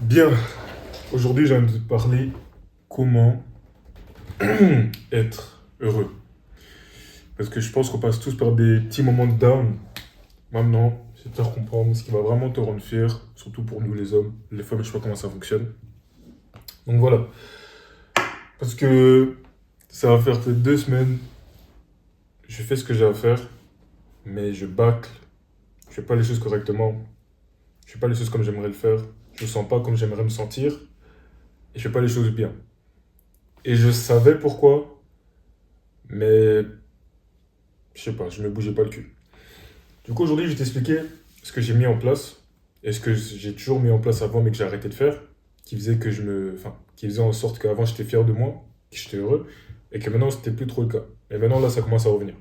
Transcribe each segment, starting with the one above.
Bien, aujourd'hui j'ai envie de te parler comment être heureux. Parce que je pense qu'on passe tous par des petits moments de down. Maintenant, c'est de faire comprendre ce qui va vraiment te rendre fier, surtout pour nous les hommes. Les femmes, je sais pas comment ça fonctionne. Donc voilà, parce que ça va faire peut-être 2 semaines, je fais ce que j'ai à faire, mais je bâcle, je fais pas les choses correctement, je fais pas les choses comme j'aimerais le faire, je me sens pas comme j'aimerais me sentir, et je fais pas les choses bien. Et je savais pourquoi, mais je sais pas, je me bougeais pas le cul. Du coup, aujourd'hui, je vais t'expliquer ce que j'ai mis en place et ce que j'ai toujours mis en place avant mais que j'ai arrêté de faire, qui faisait que qui faisait en sorte qu'avant j'étais fier de moi, que j'étais heureux et que maintenant c'était plus trop le cas. Et maintenant là, ça commence à revenir.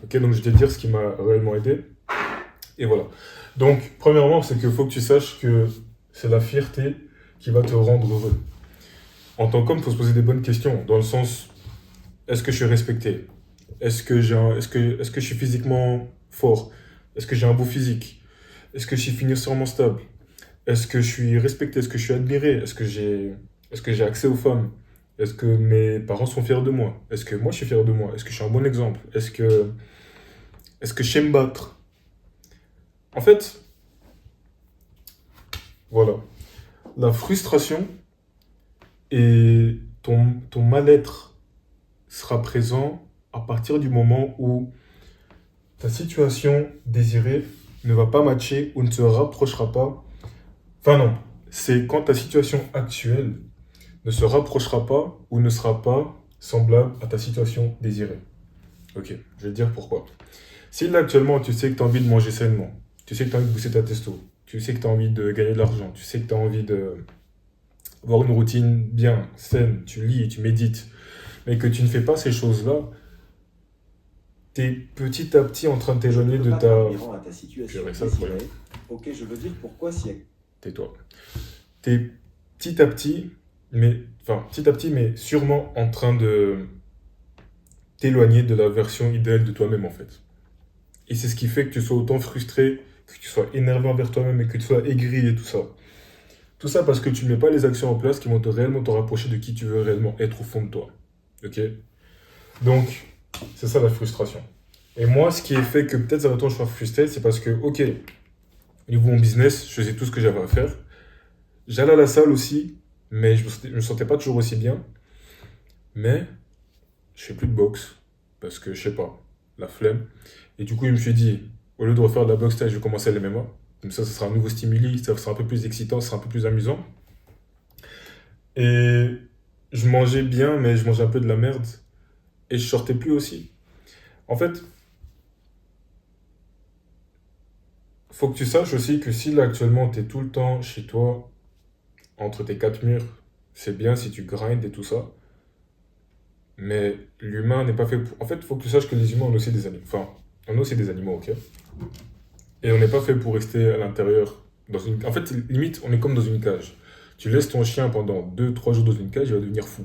Ok, donc je vais te dire ce qui m'a réellement aidé et voilà. Donc, premièrement, c'est qu'il faut que tu saches que c'est la fierté qui va te rendre heureux. En tant qu'homme, il faut se poser des bonnes questions dans le sens est-ce que je suis respecté? Est-ce que je suis physiquement fort? Est-ce que j'ai un beau physique? Est-ce que je suis financièrement stable? Est-ce que je suis respecté? Est-ce que je suis admiré? Est-ce que j'ai accès aux femmes? Est-ce que mes parents sont fiers de moi? Est-ce que moi je suis fier de moi? Est-ce que je suis un bon exemple? Est-ce que je sais me battre? En fait, voilà. La frustration et ton mal-être sera présent à partir du moment où ta situation désirée ne va pas matcher ou ne se rapprochera pas. Enfin non, c'est quand ta situation actuelle ne se rapprochera pas ou ne sera pas semblable à ta situation désirée. Ok, je vais te dire pourquoi. Si là actuellement tu sais que tu as envie de manger sainement, tu sais que tu as envie de booster ta testo, tu sais que tu as envie de gagner de l'argent, tu sais que tu as envie de avoir une routine bien, saine, tu lis, tu médites, mais que tu ne fais pas ces choses-là, tu es petit à petit en train de Je ne t'éloigner peux de pas ta... t'induire à ta situation Purée, ça le problème. désirée. Ok, je veux dire pourquoi si... Tais-toi. T'es petit à petit, petit à petit, mais sûrement en train de t'éloigner de la version idéale de toi-même, en fait. Et c'est ce qui fait que tu sois autant frustré, que tu sois énervé envers toi-même et que tu sois aigri et tout ça. Tout ça parce que tu ne mets pas les actions en place qui vont réellement te rapprocher de qui tu veux réellement être au fond de toi. Ok? Donc, c'est ça la frustration. Et moi, ce qui est fait que peut-être ça va je sois frustré, c'est parce que, ok, au niveau de mon business, je faisais tout ce que j'avais à faire. J'allais à la salle aussi, mais je me sentais pas toujours aussi bien. Mais je fais plus de boxe parce que je sais pas, la flemme. Et du coup, je me suis dit, au lieu de refaire de la boxe, je vais commencer à l'MMA. Comme ça sera un nouveau stimuli, ça sera un peu plus excitant, ça sera un peu plus amusant. Et je mangeais bien, mais je mangeais un peu de la merde. Et je sortais plus aussi. En fait, faut que tu saches aussi que si là actuellement tu es tout le temps chez toi, entre tes quatre murs, c'est bien si tu grindes et tout ça. Mais l'humain n'est pas fait pour. En fait, il faut que tu saches que les humains, on est aussi des animaux. Enfin, on est aussi des animaux, ok? Et on n'est pas fait pour rester à l'intérieur. En fait, limite, on est comme dans une cage. Tu laisses ton chien pendant 2 3 jours dans une cage, il va devenir fou.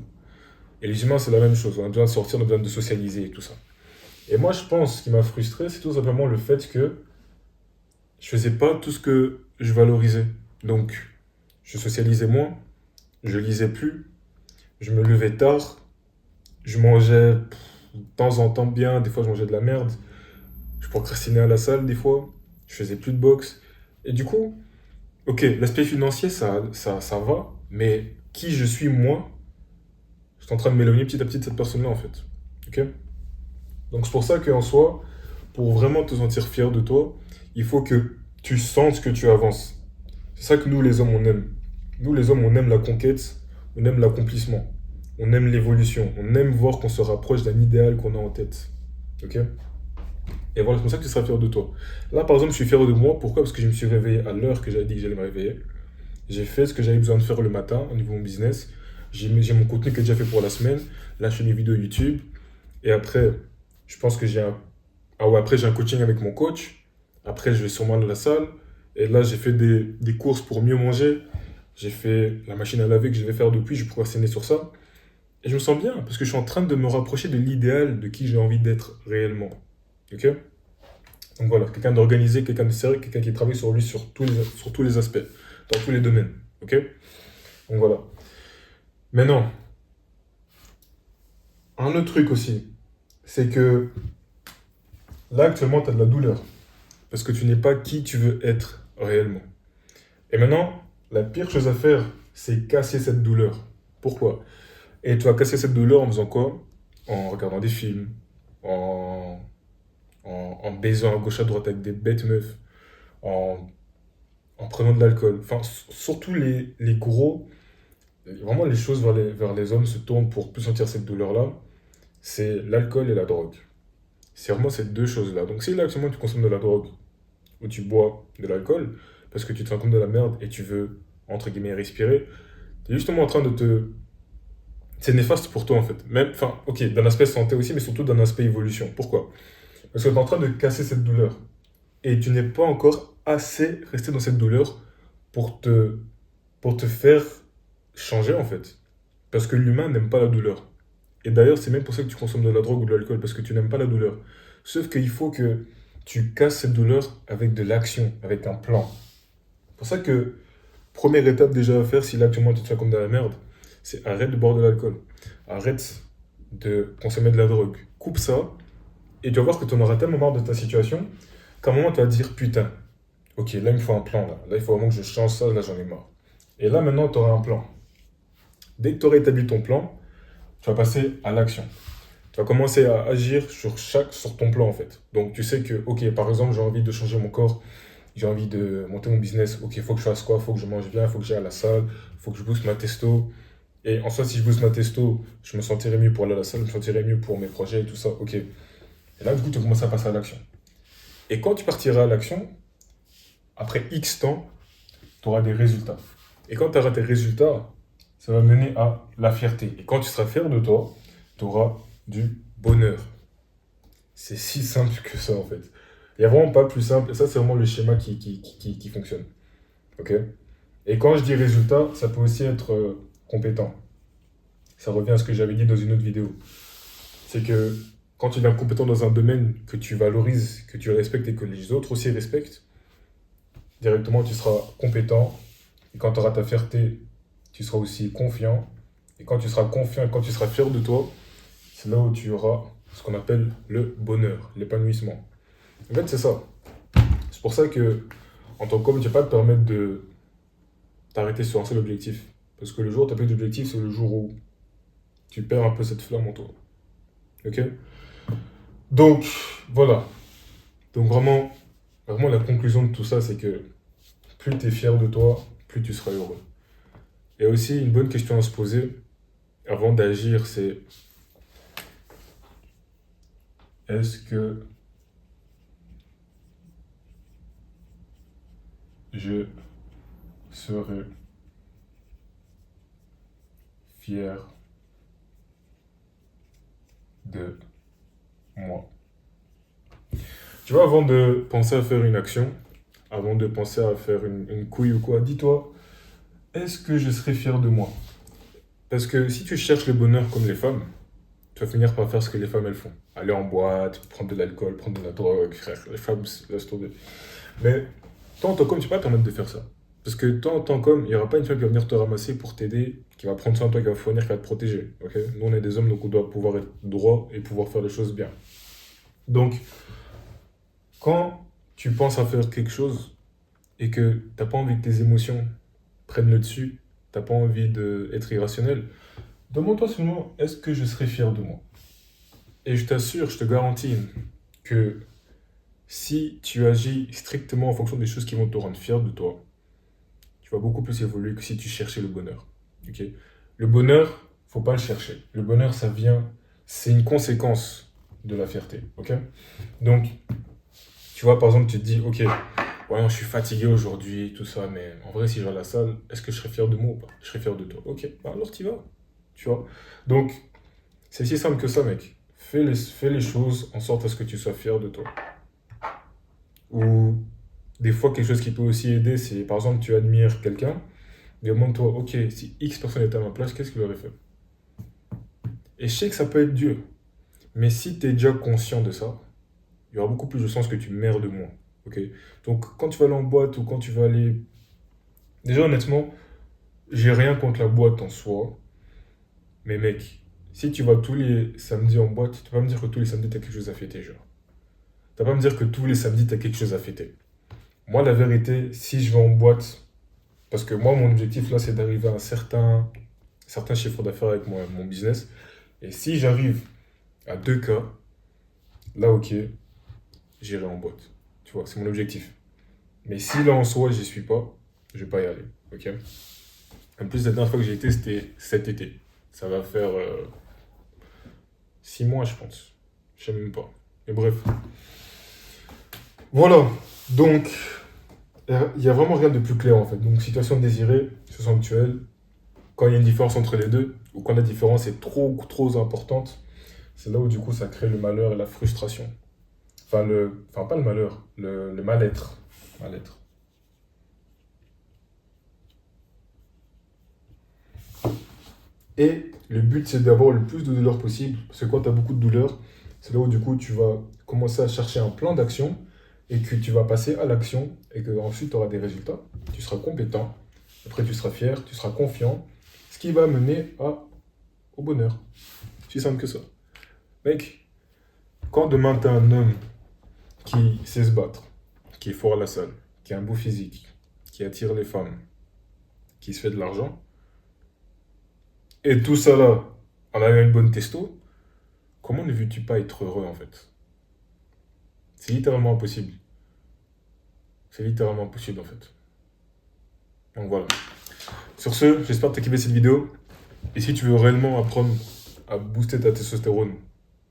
Et les humains, c'est la même chose. On a besoin de sortir, on a besoin de socialiser et tout ça. Et moi, je pense, ce qui m'a frustré, c'est tout simplement le fait que je faisais pas tout ce que je valorisais. Donc, je socialisais moins, je lisais plus, je me levais tard, je mangeais de temps en temps bien, des fois je mangeais de la merde, je procrastinais à la salle des fois, je faisais plus de boxe. Et du coup, ok, l'aspect financier, ça va, mais qui je suis moi, je suis en train de m'éloigner petit à petit de cette personne-là en fait. Ok? Donc c'est pour ça qu'en soi, pour vraiment te sentir fier de toi, il faut que tu sentes que tu avances. C'est ça que nous les hommes on aime. Nous les hommes on aime la conquête, on aime l'accomplissement, on aime l'évolution, on aime voir qu'on se rapproche d'un idéal qu'on a en tête. Ok? Et voilà, c'est pour ça que tu seras fier de toi. Là par exemple, je suis fier de moi. Pourquoi? Parce que je me suis réveillé à l'heure que j'avais dit que j'allais me réveiller. J'ai fait ce que j'avais besoin de faire le matin au niveau de mon business. J'ai mon contenu qui est déjà fait pour la semaine. Là, je fais mes vidéos YouTube. Et après, je pense que j'ai un... Ah ouais, après, j'ai un coaching avec mon coach. Après, je vais sûrement à la salle. Et là, j'ai fait des courses pour mieux manger. J'ai fait la machine à laver que je vais faire depuis. Je vais procrastiner sur ça. Et je me sens bien parce que je suis en train de me rapprocher de l'idéal de qui j'ai envie d'être réellement. Ok? Donc voilà, quelqu'un d'organisé, quelqu'un de sérieux, quelqu'un qui travaille sur lui sur tous les aspects, dans tous les domaines. Ok? Donc voilà. Maintenant, un autre truc aussi, c'est que là, actuellement, tu as de la douleur. Parce que tu n'es pas qui tu veux être réellement. Et maintenant, la pire chose à faire, c'est casser cette douleur. Pourquoi? Et tu vas casser cette douleur en faisant quoi? En regardant des films, en, en baisant à gauche à droite avec des bêtes meufs, en, en prenant de l'alcool. Enfin, surtout les gros, vraiment les choses vers les hommes se tournent pour plus sentir cette douleur-là, c'est l'alcool et la drogue. C'est vraiment ces deux choses-là. Donc si là actuellement tu consommes de la drogue ou tu bois de l'alcool, parce que tu te rends compte de la merde et tu veux, entre guillemets, respirer, tu es justement en train de te... C'est néfaste pour toi en fait. Même, enfin, ok, d'un aspect santé aussi, mais surtout d'un aspect évolution. Pourquoi? Parce que tu es en train de casser cette douleur. Et tu n'es pas encore assez resté dans cette douleur pour pour te faire changer en fait. Parce que l'humain n'aime pas la douleur. Et d'ailleurs, c'est même pour ça que tu consommes de la drogue ou de l'alcool, parce que tu n'aimes pas la douleur. Sauf qu'il faut que tu casses cette douleur avec de l'action, avec un plan. C'est pour ça que, première étape déjà à faire, si là actuellement tu te fais comme de la merde, c'est arrête de boire de l'alcool. Arrête de consommer de la drogue. Coupe ça, et tu vas voir que tu en auras tellement marre de ta situation, qu'à un moment tu vas te dire putain, ok, là il me faut un plan, là. Là il faut vraiment que je change ça, là j'en ai marre. Et là maintenant tu auras un plan. Dès que tu auras établi ton plan, tu vas passer à l'action. Tu vas commencer à agir sur ton plan en fait. Donc tu sais que, ok, par exemple, j'ai envie de changer mon corps, j'ai envie de monter mon business, ok, il faut que je fasse quoi? Il faut que je mange bien, il faut que j'aille à la salle, il faut que je booste ma testo. Et en soi, si je booste ma testo, je me sentirai mieux pour aller à la salle, je me sentirai mieux pour mes projets et tout ça, ok. Et là, du coup, tu commences à passer à l'action. Et quand tu partiras à l'action, après X temps, tu auras des résultats. Et quand tu auras tes résultats, ça va mener à la fierté. Et quand tu seras fier de toi, tu auras du bonheur. C'est si simple que ça, en fait. Il n'y a vraiment pas plus simple. Et ça, c'est vraiment le schéma qui fonctionne. OK? Et quand je dis résultat, ça peut aussi être compétent. Ça revient à ce que j'avais dit dans une autre vidéo. C'est que quand tu es compétent dans un domaine que tu valorises, que tu respectes et que les autres aussi respectent, directement, tu seras compétent. Et quand tu auras ta fierté, tu seras aussi confiant. Et quand tu seras confiant et quand tu seras fier de toi, c'est là où tu auras ce qu'on appelle le bonheur, l'épanouissement. En fait, c'est ça. C'est pour ça que, en tant qu'homme, tu ne vas pas te permettre de t'arrêter sur un seul objectif. Parce que le jour où tu n'as plus d'objectif, c'est le jour où tu perds un peu cette flamme en toi. Ok? Donc, voilà. Donc, vraiment, vraiment, la conclusion de tout ça, c'est que plus tu es fier de toi, plus tu seras heureux. Et aussi, une bonne question à se poser avant d'agir, c'est est-ce que je serai fier de moi? Tu vois, avant de penser à faire une action, avant de penser à faire une couille ou quoi, dis-toi, est-ce que je serai fier de moi? Parce que si tu cherches le bonheur comme les femmes, tu vas finir par faire ce que les femmes elles font. Aller en boîte, prendre de l'alcool, prendre de la drogue, frère. Les femmes, laisse tomber. Mais toi, en tant qu'homme, tu peux pas te permettre de faire ça. Parce que toi, en tant qu'homme, il n'y aura pas une femme qui va venir te ramasser pour t'aider, qui va prendre soin de toi, qui va fournir, qui va te protéger. Ok? Nous, on est des hommes, donc on doit pouvoir être droit et pouvoir faire les choses bien. Donc, quand tu penses à faire quelque chose et que t'as pas envie que tes émotions prennent le dessus, t'as pas envie d'être irrationnel, demande-toi seulement est-ce que je serai fier de moi? Et je t'assure, je te garantis que si tu agis strictement en fonction des choses qui vont te rendre fier de toi, tu vas beaucoup plus évoluer que si tu cherchais le bonheur. Ok? Le bonheur, faut pas le chercher. Le bonheur, ça vient, c'est une conséquence de la fierté. Ok? Donc, tu vois, par exemple, tu te dis, ok, ouais, je suis fatigué aujourd'hui, tout ça, mais en vrai, si je vais à la salle, est-ce que je serais fier de moi ou pas? Je serais fier de toi. Ok, bah alors t'y vas. Tu vois? Donc, c'est si simple que ça, mec. Fais les choses en sorte à ce que tu sois fier de toi. Ou des fois, quelque chose qui peut aussi aider, c'est par exemple, tu admires quelqu'un, demande-toi, ok, si X personne était à ma place, qu'est-ce qu'il aurait fait? Et je sais que ça peut être dur, mais si tu es déjà conscient de ça, il y aura beaucoup plus de chances que tu merdes moins. Ok? Donc, quand tu vas aller en boîte ou quand tu vas aller. Déjà, honnêtement, j'ai rien contre la boîte en soi. Mais mec, si tu vas tous les samedis en boîte, tu peux pas me dire que tous les samedis t'as quelque chose à fêter, genre. Tu vas pas me dire que tous les samedis t'as quelque chose à fêter. Moi, la vérité, si je vais en boîte, parce que moi, mon objectif là, c'est d'arriver à un certain chiffre d'affaires avec mon business. Et si j'arrive à 2K, là, ok, j'irai en boîte. Tu vois, c'est mon objectif. Mais si là en soi, j'y suis pas, je vais pas y aller. Ok? En plus, la dernière fois que j'ai été, c'était cet été. Ça va faire 6 mois, je pense. Je sais même pas. Mais bref. Voilà. Donc, il y a vraiment rien de plus clair en fait. Donc, situation désirée, situation actuelle. Quand il y a une différence entre les deux, ou quand la différence est trop importante, c'est là où du coup ça crée le malheur et la frustration. Enfin pas le malheur, le mal-être. Mal-être. Et le but, c'est d'avoir le plus de douleur possible. Parce que quand tu as beaucoup de douleur, c'est là où du coup tu vas commencer à chercher un plan d'action et que tu vas passer à l'action et que ensuite tu auras des résultats. Tu seras compétent, après tu seras fier, tu seras confiant, ce qui va mener au bonheur. C'est simple que ça. Mec, quand demain tu as un homme qui sait se battre, qui est fort à la salle, qui a un beau physique, qui attire les femmes, qui se fait de l'argent, et tout ça là, en ayant une bonne testo, comment ne veux-tu pas être heureux en fait? C'est littéralement impossible. C'est littéralement impossible en fait. Donc voilà. Sur ce, j'espère que tu as kiffé cette vidéo. Et si tu veux réellement apprendre à booster ta testostérone,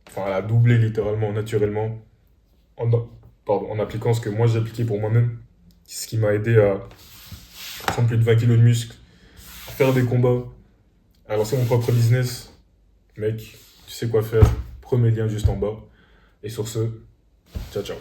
enfin à la doubler littéralement, naturellement, en, en appliquant ce que moi j'ai appliqué pour moi-même, ce qui m'a aidé à prendre plus de 20 kilos de muscles, à faire des combats, à lancer mon propre business, mec, tu sais quoi faire. Premier lien juste en bas. Et sur ce, ciao ciao.